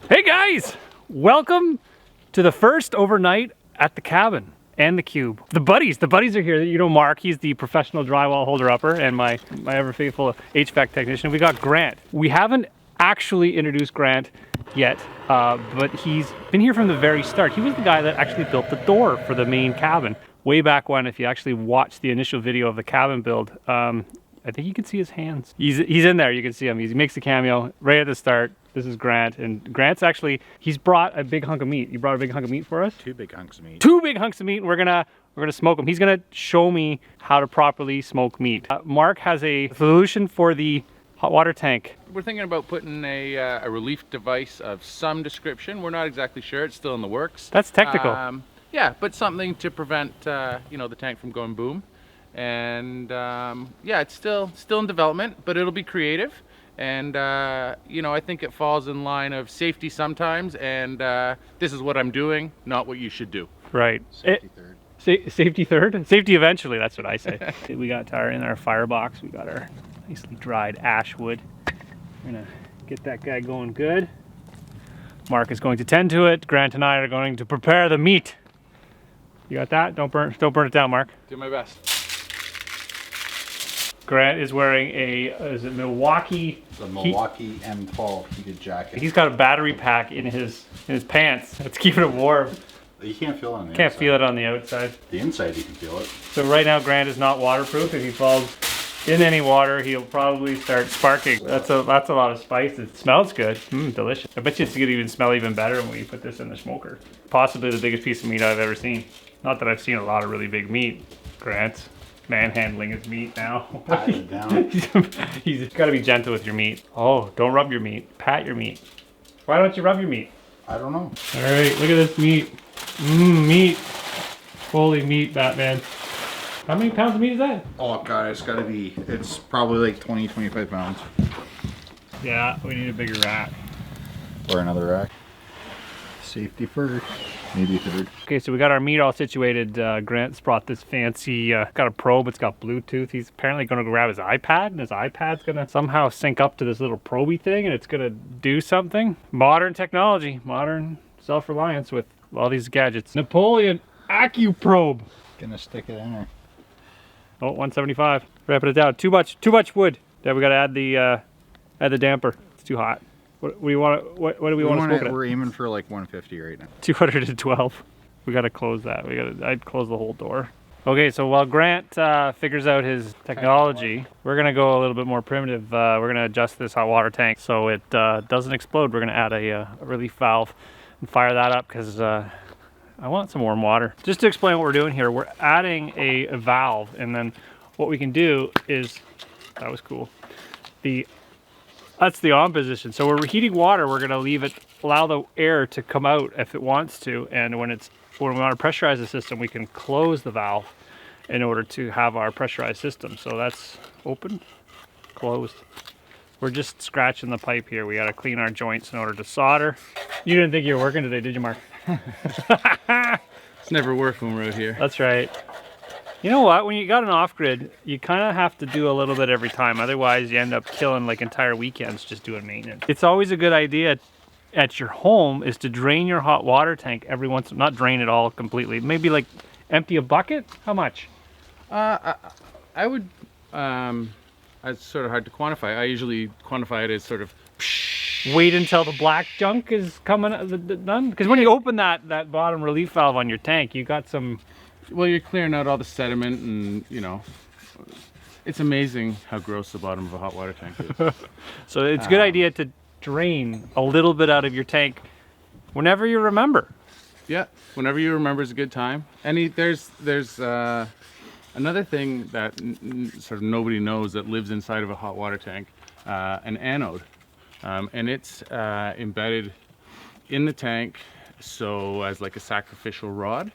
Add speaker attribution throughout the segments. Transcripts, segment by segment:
Speaker 1: Hey guys, welcome to the first overnight at the cabin and the cube. The buddies are here. You know Mark, he's the professional drywall holder-upper and my ever faithful HVAC technician. We got Grant. We haven't actually introduced Grant yet, but he's been here from the very start. He was the guy that actually built the door for the main cabin. Way back when, if you actually watch the initial video of the cabin build, I think you can see his hands. He's in there, you can see him. He makes a cameo right at the start. This is Grant, and Grant's actually, he's brought a big hunk of meat. You brought a big hunk of meat for us?
Speaker 2: 2 big hunks of meat.
Speaker 1: 2 big hunks of meat, and we're gonna smoke them. He's gonna show me how to properly smoke meat. Mark has a solution for the hot water tank.
Speaker 3: We're thinking about putting a relief device of some description. We're not exactly sure, it's still in the works.
Speaker 1: That's technical.
Speaker 3: Yeah, but something to prevent you know, the tank from going boom. And yeah, it's still in development, but it'll be creative. And you know, I think it falls in line of safety sometimes, and this is what I'm doing, not what you should do.
Speaker 1: Right.
Speaker 2: Safety third.
Speaker 1: Safety third? Safety eventually, that's what I say. We got in our firebox, we got our nicely dried ash wood. We're gonna get that guy going good. Mark is going to tend to it. Grant and I are going to prepare the meat. You got that? Don't burn it down, Mark.
Speaker 3: Do my best.
Speaker 1: Grant is wearing is it Milwaukee?
Speaker 2: The Milwaukee M12 heated jacket.
Speaker 1: He's got a battery pack in his pants. It's keeping it warm.
Speaker 2: You can't feel it on the
Speaker 1: Can't
Speaker 2: outside.
Speaker 1: feel it on the outside.
Speaker 2: The inside you can feel it.
Speaker 1: So right now Grant is not waterproof. If he falls in any water, he'll probably start sparking. That's a lot of spice. It smells good. Delicious. I bet you it's gonna even smell even better when you put this in the smoker. Possibly the biggest piece of meat I've ever seen. Not that I've seen a lot of really big meat. Grant's manhandling his meat now.
Speaker 2: Pat it down.
Speaker 1: He's got to be gentle with your meat. Oh, don't rub your meat. Pat your meat. Why don't you rub your meat?
Speaker 2: I don't know.
Speaker 1: All right, look at this meat. Meat. Holy meat, Batman. How many pounds of meat is that?
Speaker 2: Oh god, it's probably like 20, 25 pounds.
Speaker 1: Yeah, we need a bigger rack.
Speaker 2: Or another rack. Safety first. Maybe third.
Speaker 1: Okay, so we got our meat all situated. Grant's brought this fancy, got a probe, it's got Bluetooth. He's apparently gonna grab his iPad, and his iPad's gonna somehow sync up to this little probey thing, and it's gonna do something. Modern technology, modern self-reliance with all these gadgets. Napoleon AccuProbe.
Speaker 2: Gonna stick it in there.
Speaker 1: Oh, 175. Wrapping it down. Too much wood. Yeah, we gotta add the damper. It's too hot. What do we want to smoke it at?
Speaker 2: We're aiming for like 150 right now.
Speaker 1: 212. We gotta close that. I'd close the whole door. Okay, so while Grant figures out his technology, we're gonna go a little bit more primitive. We're gonna adjust this hot water tank so it doesn't explode. We're gonna add a relief valve and fire that up because I want some warm water. Just to explain what we're doing here, we're adding a valve, and then what we can do is, that was cool. That's the on position. So we're heating water, we're gonna allow the air to come out if it wants to, and when we want to pressurize the system, we can close the valve in order to have our pressurized system. So that's open, closed. We're just scratching the pipe here. We gotta clean our joints in order to solder. You didn't think you were working today, did you, Mark?
Speaker 3: It's never work when we're out here.
Speaker 1: That's right. You know what? When you got an off-grid, you kind of have to do a little bit every time. Otherwise, you end up killing like entire weekends just doing maintenance. It's always a good idea at your home is to drain your hot water tank every once, not drain it all completely. Maybe like empty a bucket? How much?
Speaker 3: I would, it's sort of hard to quantify. I usually quantify it as sort of
Speaker 1: Wait until the black junk is coming done? Because when you open that bottom relief valve on your tank, you got some...
Speaker 3: Well, you're clearing out all the sediment, and you know, it's amazing how gross the bottom of a hot water tank is.
Speaker 1: So it's a good idea to drain a little bit out of your tank whenever you remember.
Speaker 3: Yeah, whenever you remember is a good time. And there's another thing that sort of nobody knows that lives inside of a hot water tank, an anode, and it's embedded in the tank, so as like a sacrificial rod.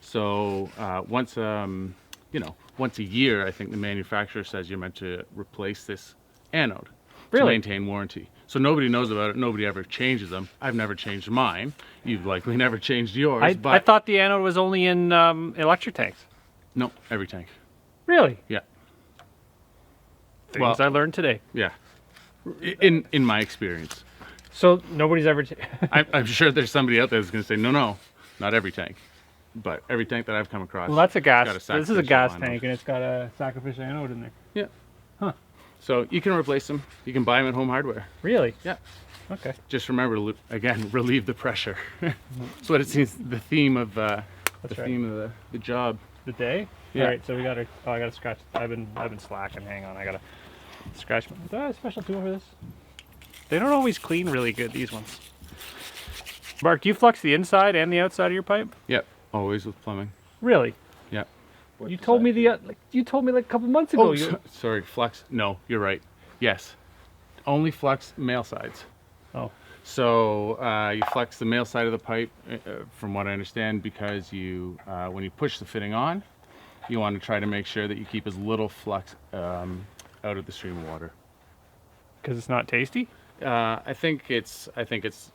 Speaker 3: So once a year, I think the manufacturer says you're meant to replace this anode to maintain warranty. So nobody knows about it. Nobody ever changes them. I've never changed mine. You've likely never changed yours.
Speaker 1: I thought the anode was only in electric tanks.
Speaker 3: No, every tank.
Speaker 1: Really?
Speaker 3: Yeah.
Speaker 1: Things I learned today.
Speaker 3: Yeah. In my experience.
Speaker 1: So nobody's ever.
Speaker 3: I'm sure there's somebody out there that's going to say, no, not every tank, but every tank that I've come across.
Speaker 1: Well, that's a gas.
Speaker 3: got a
Speaker 1: This is a
Speaker 3: sacrificial
Speaker 1: gas
Speaker 3: anode.
Speaker 1: tank, and it's got a sacrificial anode in there.
Speaker 3: Yeah.
Speaker 1: Huh.
Speaker 3: So you can replace them. You can buy them at Home Hardware.
Speaker 1: Really?
Speaker 3: Yeah.
Speaker 1: Okay.
Speaker 3: Just remember, again, relieve the pressure. That's what it seems. The theme of theme of the job.
Speaker 1: The day.
Speaker 3: Yeah.
Speaker 1: All right. So we got to. Oh, I got to scratch. I've been slacking. Hang on. I got to scratch. Do I have a special tool for this? They don't always clean really good. These ones. Mark, do you flux the inside and the outside of your pipe?
Speaker 3: Yep. Always with plumbing.
Speaker 1: Really?
Speaker 3: Yep.
Speaker 1: You told me you told me like a couple months ago.
Speaker 3: Oh, sorry. Flux. No, you're right. Yes. Only flux male sides.
Speaker 1: Oh.
Speaker 3: So you flex the male side of the pipe, from what I understand, because you, when you push the fitting on, you want to try to make sure that you keep as little flux out of the stream of water.
Speaker 1: Because it's not tasty.
Speaker 3: I think it's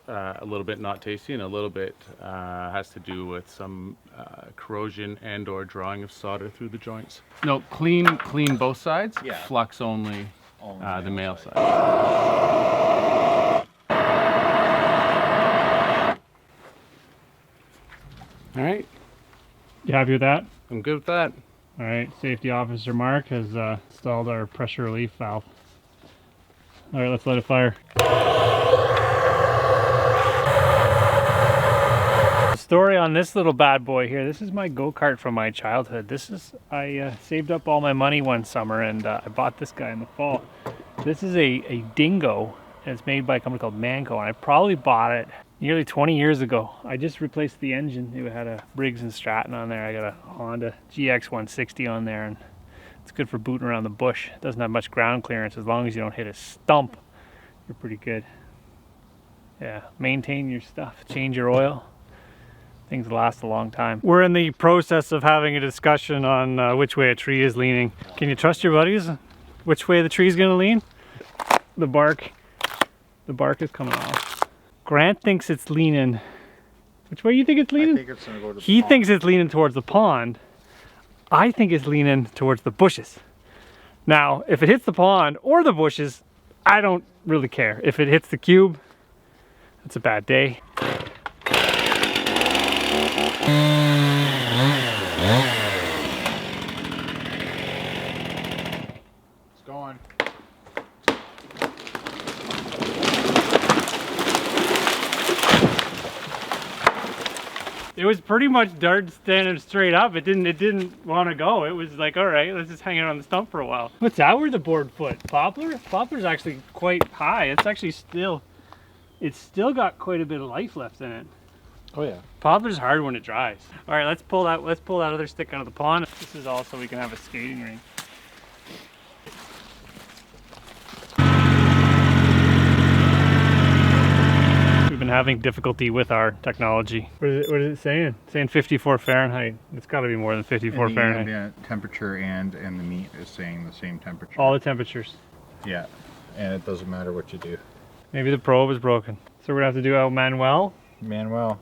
Speaker 3: a little bit not tasty, and a little bit has to do with some corrosion and/or drawing of solder through the joints. No, clean both sides.
Speaker 2: Yeah.
Speaker 3: Flux only the male side. All right,
Speaker 1: You happy with that?
Speaker 3: I'm good with that.
Speaker 1: All right. Safety Officer Mark has installed our pressure relief valve. All right, let's let it fire. The story on this little bad boy here. This is my go-kart from my childhood. I saved up all my money one summer and I bought this guy in the fall. This is a dingo, and it's made by a company called Manco, and I probably bought it nearly 20 years ago. I just replaced the engine. It had a Briggs & Stratton on there. I got a Honda GX 160 on there, and it's good for booting around the bush. It doesn't have much ground clearance. As long as you don't hit a stump, you're pretty good. Yeah, maintain your stuff. Change your oil. Things last a long time. We're in the process of having a discussion on which way a tree is leaning. Can you trust your buddies? Which way the tree's gonna lean? The bark is coming off. Grant thinks it's leaning. Which way you think it's leaning?
Speaker 2: I think it's gonna go to the
Speaker 1: He
Speaker 2: pond.
Speaker 1: thinks it's leaning towards the pond. I think it's leaning towards the bushes. Now, if it hits the pond or the bushes, I don't really care. If it hits the cube, it's a bad day.
Speaker 2: It's going.
Speaker 1: It was pretty much dart standing straight up. It didn't want to go. It was like, all right, let's just hang it on the stump for a while. What's that with the board foot? Poplar? Poplar's actually quite high. It's actually still got quite a bit of life left in it.
Speaker 2: Oh yeah.
Speaker 1: Poplar's hard when it dries. All right, let's pull that other stick out of the pond. This is all so we can have a skating rink. We've been having difficulty with our technology. What is it saying? It's saying 54 Fahrenheit. It's got to be more than 54
Speaker 2: And the
Speaker 1: Fahrenheit.
Speaker 2: ambient temperature and the meat is saying the same temperature.
Speaker 1: All the temperatures.
Speaker 2: Yeah, and it doesn't matter what you do.
Speaker 1: Maybe the probe is broken. So we're gonna have to do El Manuel.
Speaker 2: Manuel,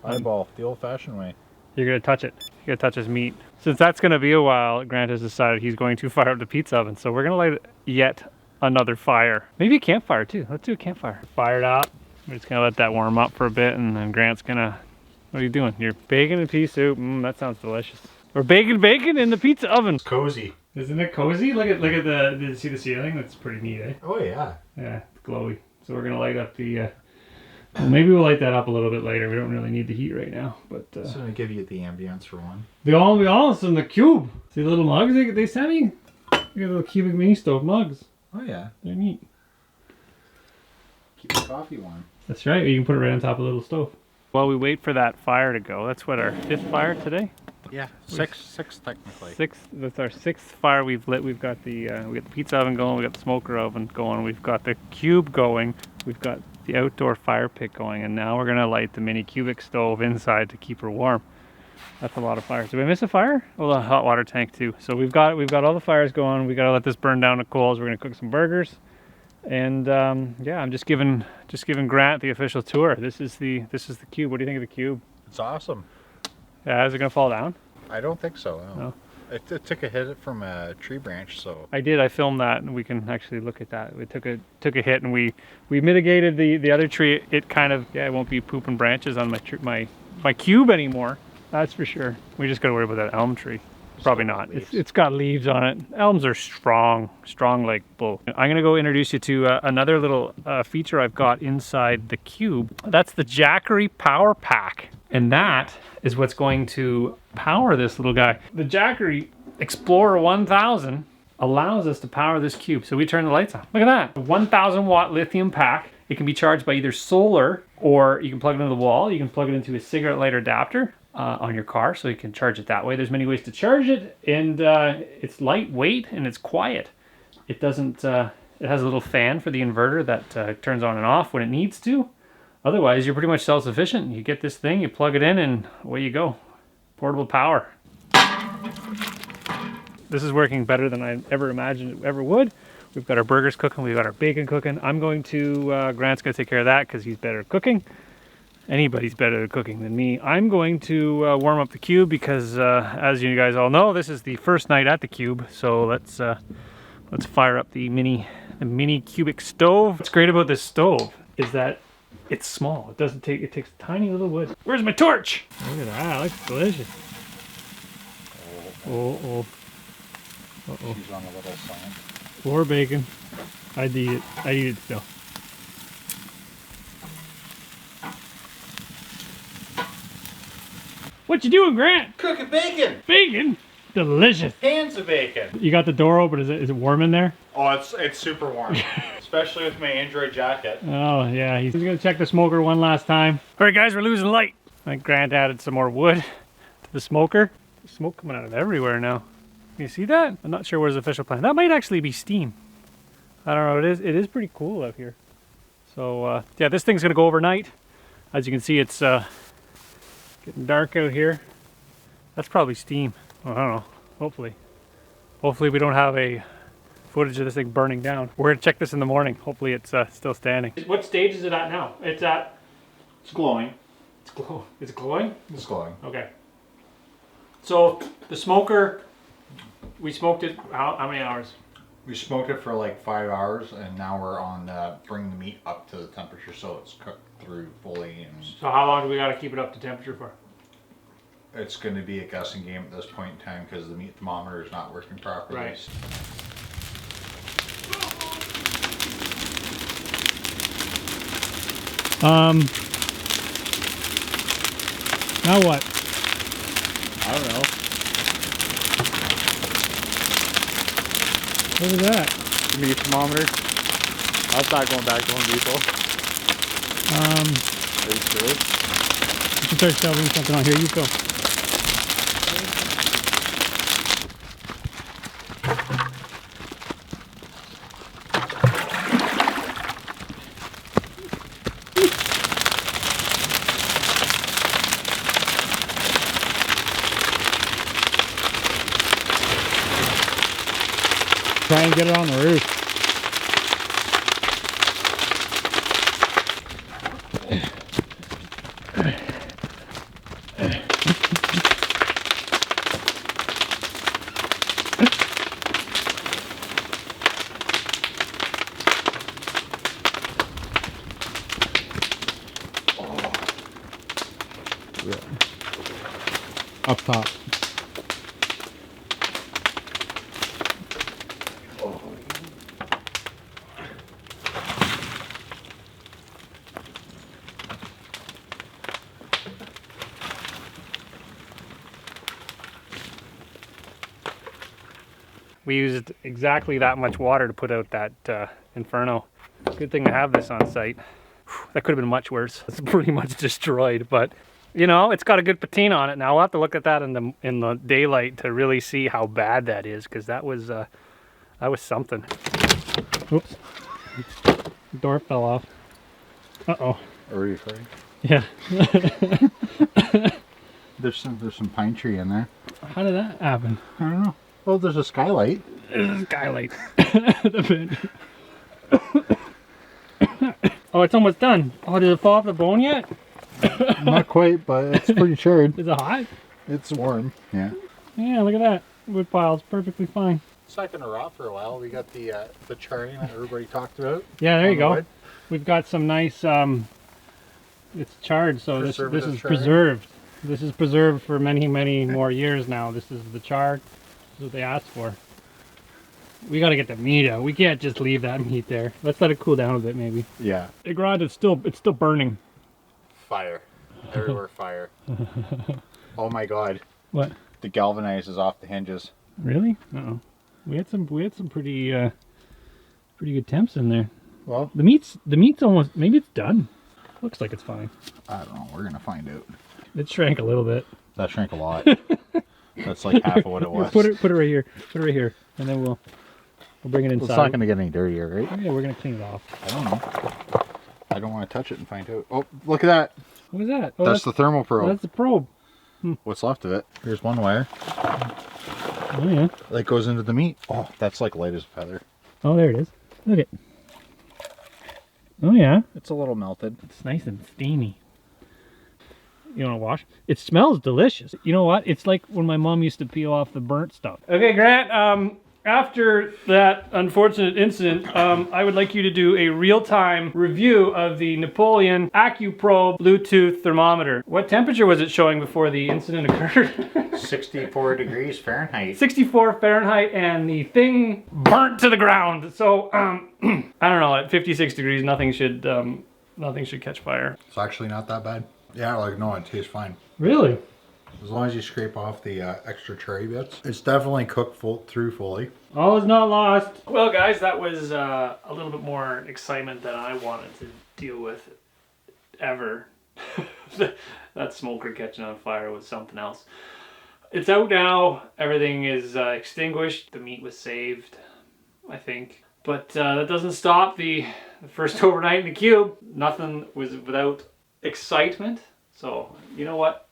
Speaker 2: eyeball, the old-fashioned way.
Speaker 1: You're gonna touch it. You're gonna touch his meat. Since that's gonna be a while, Grant has decided he's going to fire up the pizza oven. So we're gonna light yet another fire. Maybe a campfire too. Let's do a campfire. Fire it up. We're just gonna let that warm up for a bit, and then Grant's gonna. What are you doing? You're baking a pea soup. That sounds delicious. We're baking bacon in the pizza oven.
Speaker 2: Cozy.
Speaker 1: Isn't it cozy? Look at the. Did you see the ceiling? That's pretty neat, eh?
Speaker 2: Oh yeah.
Speaker 1: Yeah, it's glowy. So we're gonna light up the. Well, maybe we'll light that up a little bit later. We don't really need the heat right now, but.
Speaker 2: It's gonna give you the ambience for one.
Speaker 1: They all from the cube. See the little mugs they sent me? They got little cubic mini stove mugs.
Speaker 2: Oh yeah.
Speaker 1: They're neat.
Speaker 2: Keep the coffee warm.
Speaker 1: That's right. You can put it right on top of the little stove. While we wait for that fire to go, that's what our 5th fire today.
Speaker 2: Yeah, six technically.
Speaker 1: 6th. That's our 6th fire we've lit. We've got we got the pizza oven going. We got the smoker oven going. We've got the cube going. We've got the outdoor fire pit going, and now we're gonna light the mini cubic stove inside to keep her warm. That's a lot of fires. Did we miss a fire? Oh, the hot water tank too. So we've got all the fires going. We gotta let this burn down to coals. We're gonna cook some burgers. And yeah, I'm just giving Grant the official tour. This is the cube. What do you think of the cube?
Speaker 2: It's awesome.
Speaker 1: Yeah, is it gonna fall down?
Speaker 2: I don't think so. No.
Speaker 1: No.
Speaker 2: It took a hit from a tree branch, so.
Speaker 1: I did. I filmed that, and we can actually look at that. We took a hit, and we mitigated the other tree. It kind of, yeah, it won't be pooping branches on my cube anymore. That's for sure. We just got to worry about that elm tree. Probably not. It's got leaves on it. Elms are strong like bull. I'm gonna go introduce you to another little feature I've got inside the cube. That's the Jackery Power Pack, and that is what's going to power this little guy. The Jackery Explorer 1000 allows us to power this cube. So we turn the lights on. Look at that. A 1000 watt lithium pack. It can be charged by either solar, or you can plug it into the wall. You can plug it into a cigarette lighter adapter on your car, so you can charge it that way. There's many ways to charge it, and it's lightweight and it's quiet. It doesn't. It has a little fan for the inverter that turns on and off when it needs to. Otherwise, you're pretty much self-sufficient. You get this thing, you plug it in, and away you go. Portable power. This is working better than I ever imagined it ever would. We've got our burgers cooking, we've got our bacon cooking. I'm going to, Grant's gonna take care of that because he's better at cooking. Anybody's better at cooking than me. I'm going to warm up the cube because, as you guys all know, this is the first night at the cube. So let's fire up the mini cubic stove. What's great about this stove is that it's small. It takes tiny little wood. Where's my torch? Look at that, it looks delicious. Uh-oh.
Speaker 2: She's on a little sign.
Speaker 1: More bacon. I'd eat it still. What you doing, Grant?
Speaker 2: Cooking bacon!
Speaker 1: Bacon? Delicious.
Speaker 2: Hands of bacon!
Speaker 1: You got the door open. Is it warm in there?
Speaker 2: Oh, it's super warm. Especially with my Android jacket.
Speaker 1: Oh, yeah. He's gonna check the smoker one last time. All right, guys, we're losing light. I think Grant added some more wood to the smoker. There's smoke coming out of everywhere now. You see that? I'm not sure where's the official plan. That might actually be steam. I don't know. It is pretty cool out here. So, yeah, this thing's gonna go overnight. As you can see, it's getting dark out here. That's probably steam. I don't know. Hopefully we don't have a footage of this thing burning down. We're gonna check this in the morning. Hopefully it's still standing. What stage is it at now? It's
Speaker 2: glowing.
Speaker 1: It's glowing?
Speaker 2: It's glowing.
Speaker 1: Okay. So the smoker, we smoked it how many hours?
Speaker 2: We smoked it for like 5 hours, and now we're on bringing the meat up to the temperature so it's cooked through fully. And
Speaker 1: so how long do we got to keep it up to temperature for?
Speaker 2: it's going to be a guessing game at this point in time because the meat thermometer is not working properly.
Speaker 1: Right. Now what?
Speaker 3: I don't know.
Speaker 1: What is that?
Speaker 3: The meat thermometer. I'll start going back to Home Depot. Are you sure?
Speaker 1: You can start shoveling something on here. You go. Try and get it on the roof. Up top. We used exactly that much water to put out that Inferno. Good thing to have this on site. Whew, that could have been much worse. It's pretty much destroyed, but you know, it's got a good patina on it now. We'll have to look at that in the daylight to really see how bad that is, because that was something. Oops, the door fell off. Uh-oh.
Speaker 2: Are you afraid?
Speaker 1: Yeah.
Speaker 2: There's some pine tree in there.
Speaker 1: How did that happen?
Speaker 2: I don't know. Well, there's a skylight.
Speaker 1: There's a skylight. Oh, it's almost done. Oh, did it fall off the bone yet?
Speaker 2: Not quite, but it's pretty charred.
Speaker 1: Is it hot?
Speaker 2: It's warm. Yeah.
Speaker 1: Yeah, look at that. wood pile's perfectly fine.
Speaker 2: It's not gonna rot for a while. We got the charring that everybody talked about.
Speaker 1: Yeah, there you
Speaker 2: on the
Speaker 1: go.
Speaker 2: wood.
Speaker 1: We've got some nice, it's charred, so this is
Speaker 2: Preservative charring.
Speaker 1: preserved. This is preserved for many, many more years now. This is the char. This is what they asked for. We got to get the meat out. We can't just leave that meat there. Let's let it cool down a bit, maybe.
Speaker 2: Yeah.
Speaker 1: The garage is still burning.
Speaker 2: Fire. Everywhere fire. Oh my god.
Speaker 1: What?
Speaker 2: The galvanize is off the hinges.
Speaker 1: Really? Uh-oh. We had some pretty pretty good temps in there.
Speaker 2: Well,
Speaker 1: The meat's almost, maybe it's done. Looks like it's fine.
Speaker 2: I don't know. We're gonna find out.
Speaker 1: It shrank a little bit.
Speaker 2: That shrank a lot. That's like half of what it was.
Speaker 1: Put it right here. Put it right here, and then we'll bring it inside.
Speaker 2: It's not gonna get any dirtier, right?
Speaker 1: Oh, yeah, we're gonna clean it off.
Speaker 2: I don't know. I don't want to touch it and find out. Oh, look at that.
Speaker 1: What is that? Oh,
Speaker 2: That's the thermal probe.
Speaker 1: That's the probe.
Speaker 2: What's left of it? Here's one wire
Speaker 1: Oh yeah.
Speaker 2: that goes into the meat. Oh, that's like light as a feather.
Speaker 1: Oh, there it is. Look at. Oh yeah.
Speaker 2: It's a little melted.
Speaker 1: It's nice and steamy. You want to wash? It smells delicious. You know what? It's like when my mom used to peel off the burnt stuff. Okay, Grant. After that unfortunate incident, I would like you to do a real-time review of the Napoleon AccuProbe Bluetooth thermometer. What temperature was it showing before the incident occurred?
Speaker 2: 64 degrees Fahrenheit.
Speaker 1: 64 Fahrenheit, and the thing burnt to the ground. So, I don't know, at 56 degrees, nothing should catch fire.
Speaker 2: It's actually not that bad. Yeah, like no, it tastes fine.
Speaker 1: Really?
Speaker 2: As long as you scrape off the extra cherry bits. It's definitely cooked through fully.
Speaker 1: All is not lost. Well, guys, that was a little bit more excitement than I wanted to deal with ever. That smoker catching on fire was something else. It's out now. Everything is extinguished. The meat was saved, I think. But that doesn't stop the first overnight in the cube. Nothing was without excitement. So, you know what?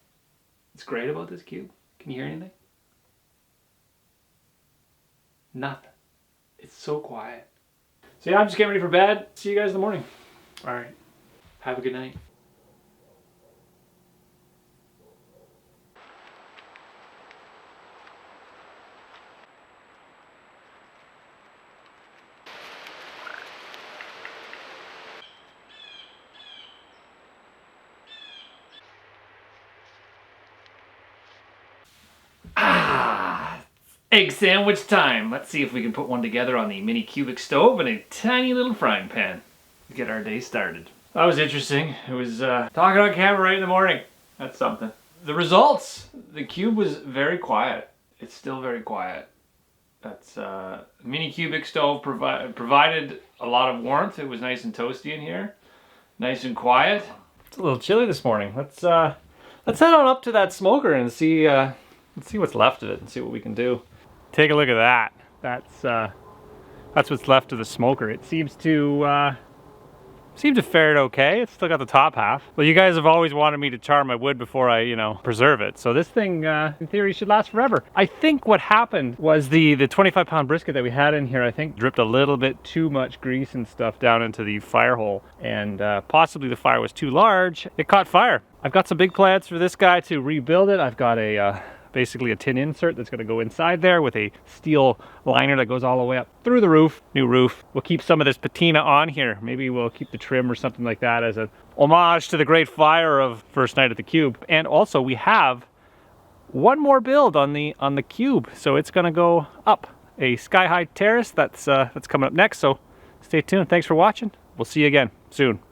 Speaker 1: It's great about this cube. Can you hear anything? Nothing. It's so quiet. So yeah, I'm just getting ready for bed. See you guys in the morning. All right. Have a good night. Egg sandwich time. Let's see if we can put one together on the mini cubic stove and a tiny little frying pan to get our day started. That was interesting. It was talking on camera right in the morning. That's something. The results. The cube was very quiet. It's still very quiet. That's mini cubic stove provided a lot of warmth. It was nice and toasty in here. Nice and quiet. It's a little chilly this morning. Let's head on up to that smoker and see let's see what's left of it and see what we can do. Take a look at that. That's what's left of the smoker. It seems to fare okay. It's still got the top half. Well, you guys have always wanted me to char my wood before I, preserve it. So this thing, in theory, should last forever. I think what happened was the 25-pound brisket that we had in here, I think, dripped a little bit too much grease and stuff down into the fire hole. And possibly the fire was too large. It caught fire. I've got some big plans for this guy to rebuild it. I've got basically a tin insert that's going to go inside there with a steel liner that goes all the way up through the roof. New roof. We'll keep some of this patina on here. Maybe we'll keep the trim or something like that as an homage to the great fire of first night at the cube. And also we have one more build on the cube, so it's going to go up a sky-high terrace. That's coming up next. So stay tuned. Thanks for watching. We'll see you again soon.